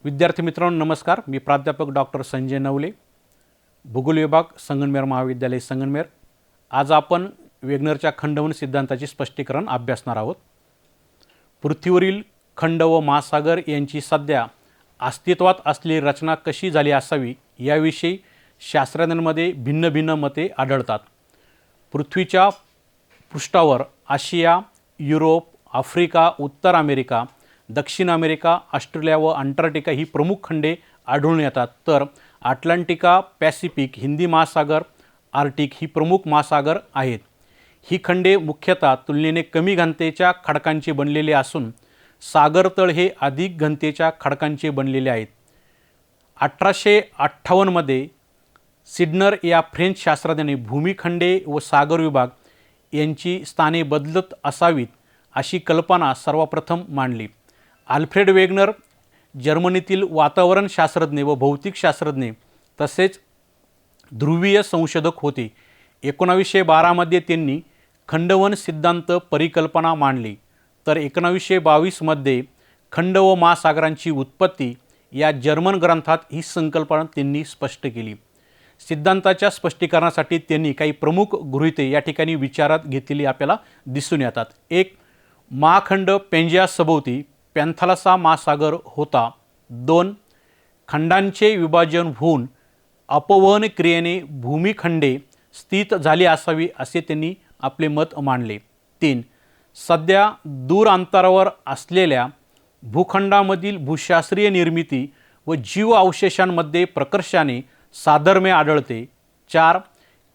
विद्यार्थी मित्रांनो नमस्कार. मी प्राध्यापक डॉक्टर संजय नवले, भूगोल विभाग, संगमनेर महाविद्यालय संगमनेर. आज आपण वेगनरच्या खंडवन सिद्धांताचे स्पष्टीकरण अभ्यासणार आहोत. पृथ्वीवरील खंड व महासागर यांची सध्या अस्तित्वात असलेली रचना कशी झाली असावी याविषयी शास्त्रज्ञांमध्ये भिन्न भिन्न मते आढळतात. पृथ्वीच्या पृष्ठावर आशिया, युरोप, आफ्रिका, उत्तर अमेरिका, दक्षिण अमेरिका, ऑस्ट्रेलिया व अंटार्क्टिका ही प्रमुख खंडे आढळून येतात. तर अटलांटिका, पॅसिफिक, हिंदी महासागर, आर्क्टिक ही प्रमुख महासागर आहेत. ही खंडे मुख्यतः तुलनेने कमी घनतेच्या खडकांचे बनलेले असून सागरतळ हे अधिक घनतेच्या खडकांचे बनलेले आहेत. 1858 मध्ये सिडनर या फ्रेंच शास्त्रज्ञाने भूमिखंडे व सागर विभाग यांची स्थाने बदलत असावीत अशी कल्पना सर्वप्रथम मांडली. अल्फ्रेड वेगनर जर्मनीतील वातावरण शास्त्रज्ञ व भौतिक शास्त्रज्ञ तसेच ध्रुवीय संशोधक होते. 1912 मध्ये त्यांनी खंडवन सिद्धांत परिकल्पना मांडली. तर 1922 मध्ये खंड व महासागरांची उत्पत्ती या जर्मन ग्रंथात ही संकल्पना त्यांनी स्पष्ट केली. सिद्धांताच्या स्पष्टीकरणासाठी त्यांनी काही प्रमुख गृहीते या ठिकाणी विचारात घेतलेली आपल्याला दिसून येतात. एक, महाखंड पेंजिया सभोवती पॅन्थालसा महासागर होता. 2, खंडांचे विभाजन होऊन अपवहन क्रियेने भूमिखंडे स्थित झाली असावी असे त्यांनी आपले मत मांडले. 3, सध्या दूर अंतरावर असलेल्या भूखंडामधील भूशास्त्रीय निर्मिती व जीव अवशेषांमध्ये प्रकर्षाने साधर्म्य आढळते. 4,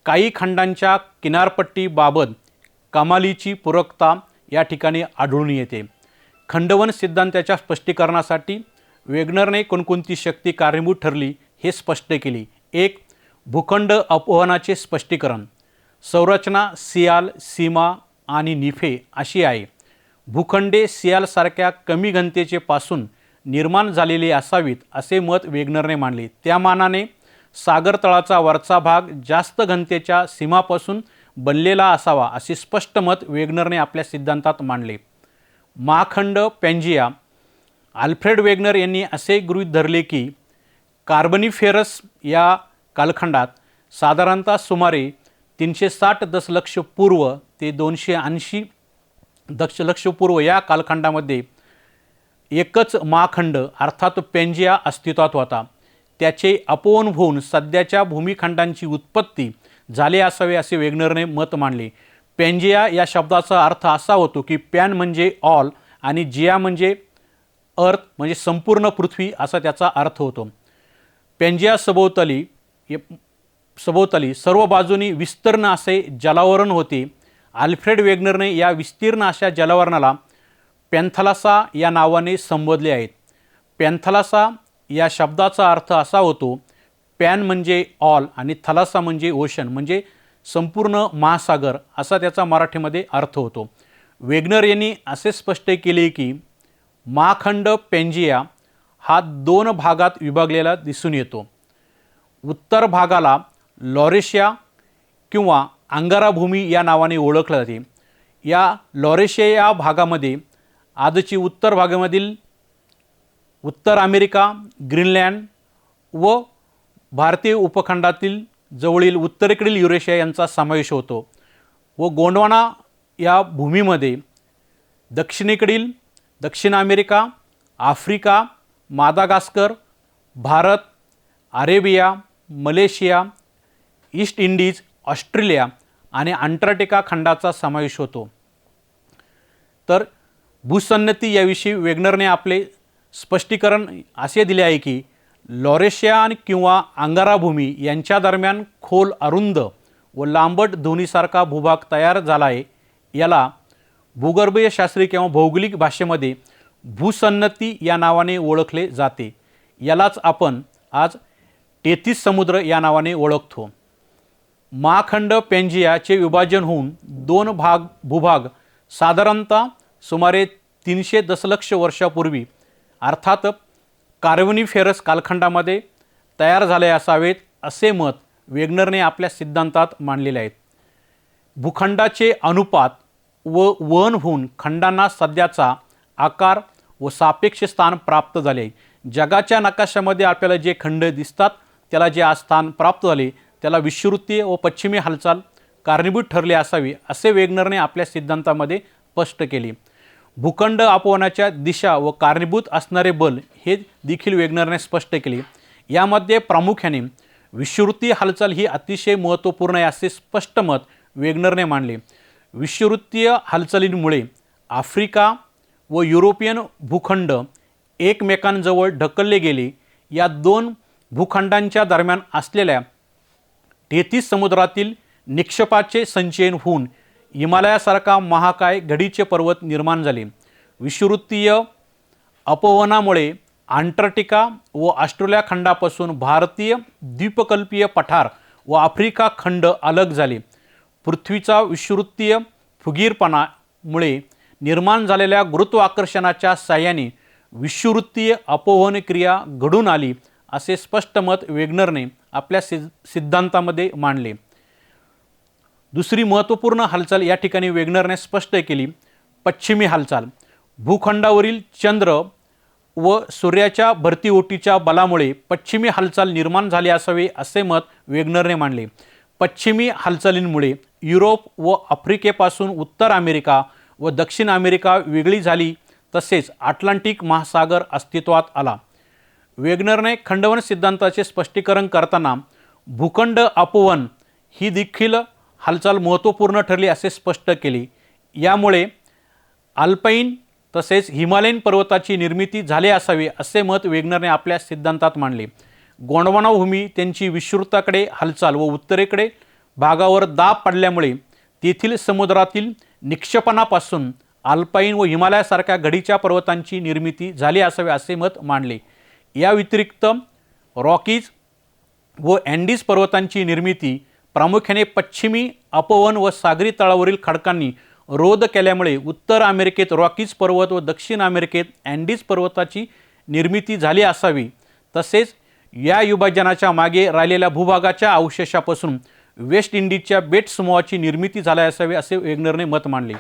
काही खंडांच्या किनारपट्टीबाबत कमालीची पूरकता या ठिकाणी आढळून येते. खंडवन सिद्धांताच्या स्पष्टीकरणासाठी वेगनरने कोणकोणती शक्ती कारणीभूत ठरली हे स्पष्ट केली. 1, भूखंड अपवहनाचे स्पष्टीकरण. संरचना सियाल, सीमा आणि निफे अशी आहे. भूखंडे सियालसारख्या कमी घनतेचे पासून निर्माण झालेले असावीत असे मत वेगनरने मांडले. त्या मानाने सागर तळाचा वरचा भाग जास्त घनतेच्या सीमापासून बनलेला असावा असे स्पष्ट मत वेगनरने आपल्या सिद्धांतात मांडले. महाखंड पेंजिया. अल्फ्रेड वेगनर यांनी असे गृहीत धरले की कार्बनिफेरस या कालखंडात साधारणतः सुमारे 360 दशलक्ष पूर्व ते 280 दशलक्ष पूर्व या कालखंडामध्ये एकच महाखंड अर्थात पेंजिया अस्तित्वात होता. त्याचे अपवन होऊन सध्याच्या भूमिखंडांची उत्पत्ती झाले असावे असे वेगनरने मत मांडले. पेंजिया या शब्दाचा अर्थ असा होतो की पॅन म्हणजे ऑल आणि जिया म्हणजे अर्थ म्हणजे संपूर्ण पृथ्वी असा त्याचा अर्थ होतो. पेंजिया सभोवताली सर्व बाजूनी विस्तीर्ण असे जलावरण होते. अल्फ्रेड वेगनरने या विस्तीर्ण अशा जलावरणाला पॅन्थालसा या नावाने संबोधले आहेत. पॅन्थालसा या शब्दाचा अर्थ असा होतो पॅन म्हणजे ऑल आणि थलासा म्हणजे ओशन म्हणजे संपूर्ण महासागर असा त्याचा मराठीमध्ये अर्थ होतो. वेगनर यांनी असे स्पष्ट केले की महाखंड पेंजिया हा 2 भागात विभागलेला दिसून येतो. उत्तर भागाला लॉरेशिया किंवा अंगारा भूमी या नावाने ओळखले जाते. या लॉरेशिया या भागामध्ये आजची उत्तर भागामधील उत्तर अमेरिका, ग्रीनलँड व भारतीय उपखंडातील जवळील उत्तरेकडील युरेशिया यांचा समावेश होतो. व गोंडवाना या भूमीमध्ये दक्षिणेकडील दक्षिण America, Africa, Madagascar, Bharat, Arabia, Malaysia, east Indies, Australia आणि अंटार्क्टिका खंडाचा समावेश होतो. तर भूसंनती याविषयी वेगनरने आपले स्पष्टीकरण असे दिले आहे की लॉरेशिया किंवा अंगारा भूमी यांच्या दरम्यान खोल, अरुंद व लांबट दोन्हीसारखा भूभाग तयार झाला आहे. याला भूगर्भीय शास्त्रीय किंवा भौगोलिक भाषेमध्ये भूसंनती या नावाने ओळखले जाते. यालाच आपण आज 33 समुद्र या नावाने ओळखतो. महाखंड पेंजियाचे विभाजन होऊन 2 भूभाग साधारणतः सुमारे 300 दशलक्ष वर्षापूर्वी अर्थात कार्बनिफेरस कालखंडामध्ये तयार झाले असावेत असे मत वेगनरने आपल्या सिद्धांतात मांडलेले आहेत. भूखंडाचे अनुपात व वहन होऊन खंडांना सध्याचा आकार व सापेक्ष स्थान प्राप्त झाले. जगाच्या नकाशामध्ये आपल्याला जे खंड दिसतात त्याला जे आज स्थान प्राप्त झाले त्याला विषुववृत्तीय व पश्चिमी हालचाल कारणीभूत ठरली असावी असे वेगनरने आपल्या सिद्धांतामध्ये स्पष्ट केले. भूखंड अपवनाच्या दिशा व कारणीभूत असणारे बल हे देखील वेगनरने स्पष्ट केले. यामध्ये प्रामुख्याने विषुववृत्तीय हालचाल ही अतिशय महत्त्वपूर्ण आहे असे स्पष्ट मत वेगनरने मांडले. विषुववृत्तीय हालचालींमुळे आफ्रिका व युरोपियन भूखंड एकमेकांजवळ ढकलले गेले. या दोन भूखंडांच्या दरम्यान असलेल्या 33 समुद्रातील निक्षेपाचे संचयन होऊन हिमालयासारखा महाकाय घडीचे पर्वत निर्माण झाले. विषुववृत्तीय अपवनामुळे अंटार्क्टिका व ऑस्ट्रेलिया खंडापासून भारतीय द्वीपकल्पीय पठार व आफ्रिका खंड अलग झाले. पृथ्वीचा विषुववृत्तीय फुगीरपणामुळे निर्माण झालेल्या गुरुत्वाकर्षणाच्या साहाय्याने विषुववृत्तीय अपवन क्रिया घडून आली असे स्पष्ट मत वेगनरने आपल्या सिद्धांतामध्ये मांडले. दुसरी महत्त्वपूर्ण हालचाल या ठिकाणी वेगनरने स्पष्ट केली. पश्चिमी हालचाल. भूखंडावरील चंद्र व सूर्याच्या भरतीओटीच्या बलामुळे पश्चिमी हालचाल निर्माण झाली असावी असे मत वेगनरने मांडले. पश्चिमी हालचालींमुळे युरोप व आफ्रिकेपासून उत्तर अमेरिका व दक्षिण अमेरिका वेगळी झाली तसेच अटलांटिक महासागर अस्तित्वात आला. वेगनरने खंडवन सिद्धांताचे स्पष्टीकरण करताना भूखंड अपवन ही देखील हालचाल महत्त्वपूर्ण ठरली असे स्पष्ट केले. यामुळे अल्पाईन तसेच हिमालयन पर्वताची निर्मिती झाली असावी असे मत वेगनरने आपल्या सिद्धांतात मांडले. गोंडवाना भूमी त्यांची विषुववृत्ताकडे हालचाल व उत्तरेकडे भागावर दाब पडल्यामुळे तेथील समुद्रातील निक्षेपणापासून अल्पाईन व हिमालयासारख्या घडीच्या पर्वतांची निर्मिती झाली असावी असे मत मांडले. या व्यतिरिक्त रॉकीज व अँडीज पर्वतांची निर्मिती प्रामुख्याने पश्चिमी अपवन व सागरी तळावरील खडकांनी रोध केल्यामुळे उत्तर अमेरिकेत रॉकीज पर्वत व दक्षिण अमेरिकेत अँडीज पर्वताची निर्मिती झाली असावी. तसेच या विभाजनाच्या मागे राहिलेल्या भूभागाच्या अवशेषापासून वेस्ट इंडिजच्या बेट समूहाची निर्मिती झाली असावी असे वेगनरने मत मांडले.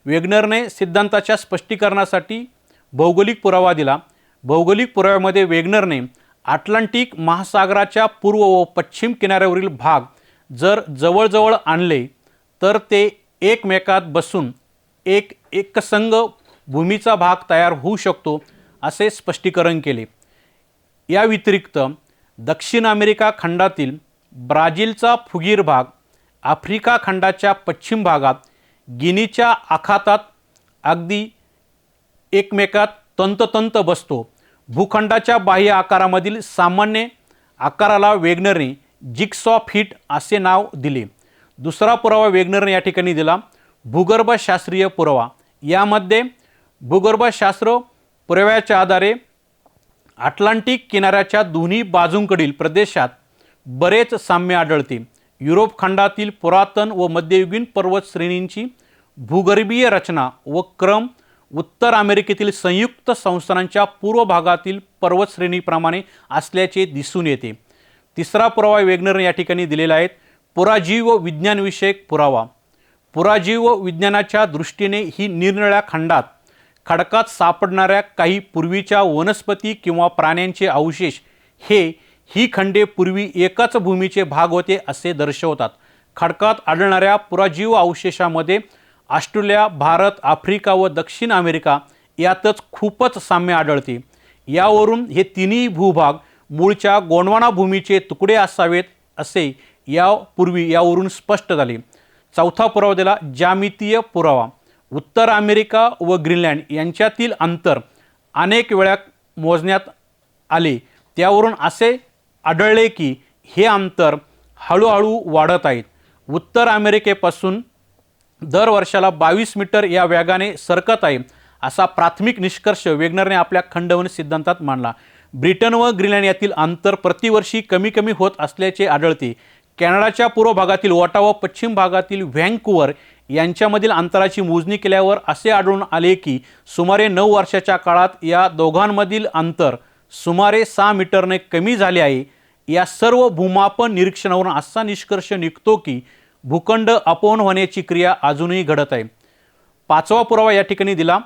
वेगनरने सिद्धांताच्या स्पष्टीकरणासाठी भौगोलिक पुरावा दिला. भौगोलिक पुराव्यामध्ये वेगनरने अटलांटिक महासागराच्या पूर्व व पश्चिम किनाऱ्यावरील भाग जर जवळजवळ आणले तर ते एकमेकात बसून एक एकसंध भूमीचा भाग तयार होऊ शकतो असे स्पष्टीकरण केले. या व्यतिरिक्त दक्षिण अमेरिका खंडातील ब्राझीलचा फुगीर भाग आफ्रिका खंडाच्या पश्चिम भागात गिनीच्या आखातात अगदी एकमेकात तंतोतंत बसतो. भूखंडाच्या बाह्य आकारामधील सामान्य आकाराला वेगनरने जिगसॉ फिट असे नाव दिले. दुसरा पुरावा वेगनरने या ठिकाणी दिला. भूगर्भशास्त्रीय पुरावा. यामध्ये भूगर्भशास्त्र पुराव्याच्या आधारे अटलांटिक किनाऱ्याच्या दोन्ही बाजूंकडील प्रदेशात बरेच साम्य आढळते. युरोप खंडातील पुरातन व मध्ययुगीन पर्वत श्रेणींची भूगर्भीय रचना व क्रम उत्तर अमेरिकेतील संयुक्त संस्थानांच्या पूर्व भागातील पर्वत श्रेणीप्रमाणे असल्याचे दिसून येते. तिसरा पुरावा वेगनरने या ठिकाणी दिलेला आहे. पुराजीव विज्ञानविषयक पुरावा. पुराजीव विज्ञानाच्या दृष्टीने ही निरनिराळ्या खडकात सापडणाऱ्या काही पूर्वीच्या वनस्पती किंवा प्राण्यांचे अवशेष ही खंडे पूर्वी एकाच भूमीचे भाग होते असे दर्शवतात. खडकात आढळणाऱ्या पुराजीव अवशेषामध्ये ऑस्ट्रेलिया, भारत, आफ्रिका व दक्षिण अमेरिका यातच खूपच साम्य आढळते. यावरून हे तिन्ही भूभाग मूळच्या गोंडवाना भूमीचे तुकडे असावेत असे यावरून स्पष्ट झाले. चौथा पुरावा दिला ज्यामितीय पुरावा. उत्तर अमेरिका व ग्रीनलँड यांच्यातील अंतर अनेक वेळा मोजण्यात आले. त्यावरून असे आढळले की हे अंतर हळूहळू वाढत आहेत. उत्तर अमेरिकेपासून दर वर्षाला 22 मीटर या वेगाने सरकत आहे असा प्राथमिक निष्कर्ष वेगनरने आपल्या खंडवन सिद्धांतात मांडला. ब्रिटन व ग्रीनलँड यातील अंतर प्रतिवर्षी कमी कमी होत असल्याचे आढळते. कॅनडाच्या पूर्व भागातील ओटावा व पश्चिम भागातील व्हँकुव्हर यांच्यामधील अंतराची मोजणी केल्यावर असे आढळून आले की सुमारे 9 वर्षाच्या काळात या दोघांमधील अंतर सुमारे 6 मीटरने कमी झाले आहे. या सर्व भूमापन निरीक्षणावरून असा निष्कर्ष निघतो की भूखंड अपवन होण्याची क्रिया अजूनही घडत आहे. पाचवा पुरावा या ठिकाणी दिला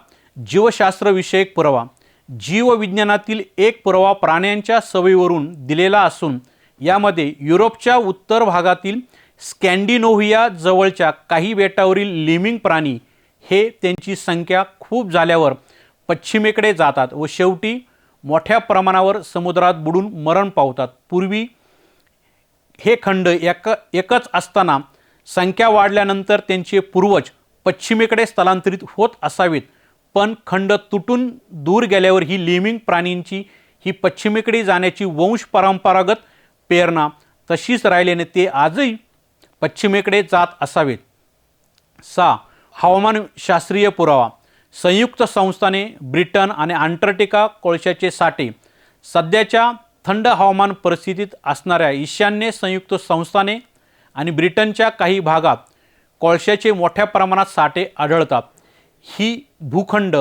जीवशास्त्रविषयक पुरावा. जीवविज्ञानातील एक पुरावा प्राण्यांच्या सवयीवरून दिलेला असून यामध्ये युरोपच्या उत्तर भागातील स्कॅन्डिनेव्हिया जवळच्या काही बेटावरील लिमिंग प्राणी हे त्यांची संख्या खूप झाल्यावर पश्चिमेकडे जातात व शेवटी मोठ्या प्रमाणावर समुद्रात बुडून मरण पावतात। पूर्वी हे खंड एकच असताना संख्या वाढल्यानंतर त्यांचे पूर्वज पश्चिमेकडे स्थलांतरित होत असावेत, पण खंड तुटून दूर गेल्यावर ही लिमिंग प्राणींची ही पश्चिमेकडे जाण्याची वंश परंपरागत प्रेरणा तशीच राहिल्याने ते आजही पश्चिमेकडे जात असावेत। 6. हवामानशास्त्रीय पुरावा। संयुक्त संस्थाने ब्रिटन आणि अंटार्क्टिका कोळशाचे साठे। सध्याच्या थंड हवामान परिस्थितीत असणाऱ्या ईशान्य संयुक्त संस्थाने आणि ब्रिटनच्या काही भागात कोळशाचे मोठ्या प्रमाणात साठे आढळतात। ही भूखंड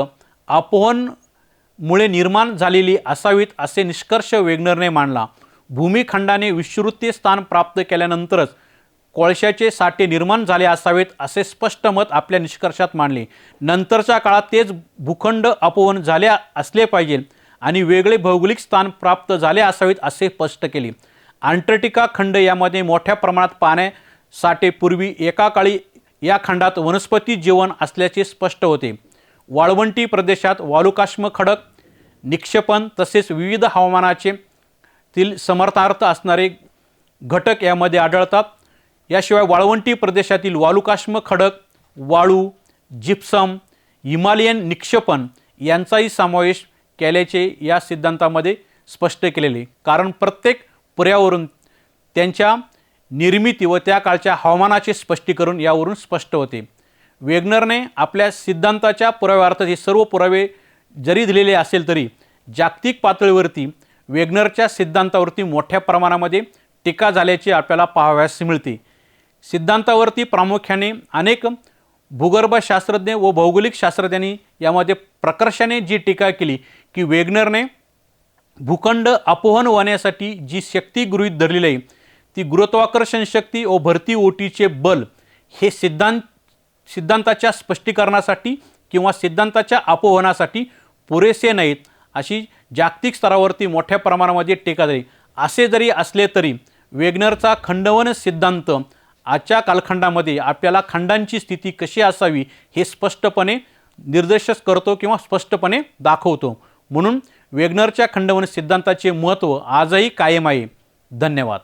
अपवहनमुळे निर्माण झालेली असावीत असे निष्कर्ष वेगनरने मांडला। भूमिखंडाने विषुववृत्तीय स्थान प्राप्त केल्यानंतरच कोळशाचे साठे निर्माण झाले असावेत असे स्पष्ट मत आपल्या निष्कर्षात मांडले। नंतरच्या काळात तेच भूखंड अपवहन झाले असले पाहिजे आणि वेगळे भौगोलिक स्थान प्राप्त झाले असावेत असे स्पष्ट केले। अंटार्क्टिका खंड यामध्ये मोठ्या प्रमाणात पाण्यासाठे पूर्वी एका काळी या खंडात वनस्पती जीवन असल्याचे स्पष्ट होते। वाळवंटी प्रदेशात वालुकाष्म खडक निक्षेपण तसेच विविध हवामानाचे तील समर्थार्थ असणारे घटक यामध्ये आढळतात। याशिवाय वाळवंटी प्रदेशातील वालुकाष्म खडक, वाळू, जिप्सम, हिमालयन निक्षेपण यांचाही समावेश केल्याचे या सिद्धांतामध्ये स्पष्ट केलेले, कारण प्रत्येक पुराव्यावरून त्यांच्या निर्मिती व त्या काळच्या हवामानाचे स्पष्टीकरण यावरून स्पष्ट होते। वेगनरने आपल्या सिद्धांताच्या पुराव्यार्थ हे सर्व पुरावे जरी दिलेले असेल तरी जागतिक पातळीवरती वेगनरच्या सिद्धांतावरती मोठ्या प्रमाणामध्ये टीका झाल्याचे आपल्याला पाहावयास मिळते। सिद्धांतावरती प्रामुख्याने अनेक भूगर्भशास्त्रज्ञ व भौगोलिक शास्त्रज्ञांनी यामध्ये प्रकर्षाने जी टीका केली की वेगनरने भूखंड अपवहन होण्यासाठी जी शक्ती गृहीत धरलेली आहे ती गुरुत्वाकर्षण शक्ती व भरती ओटीचे बल हे सिद्धांताच्या स्पष्टीकरणासाठी किंवा सिद्धांताच्या अपवहनासाठी पुरेसे नाहीत अशी जागतिक स्तरावरती मोठ्या प्रमाणामध्ये टीका झाली। असे जरी असले तरी वेगनरचा खंडवन सिद्धांत आजच्या कालखंडामध्ये आपल्याला खंडांची स्थिती कशी असावी हे स्पष्टपणे निर्देशित करतो किंवा स्पष्टपणे दाखवतो। म्हणून वेगनरच्या खंडवन सिद्धांताचे महत्त्व आजही कायम आहे। धन्यवाद।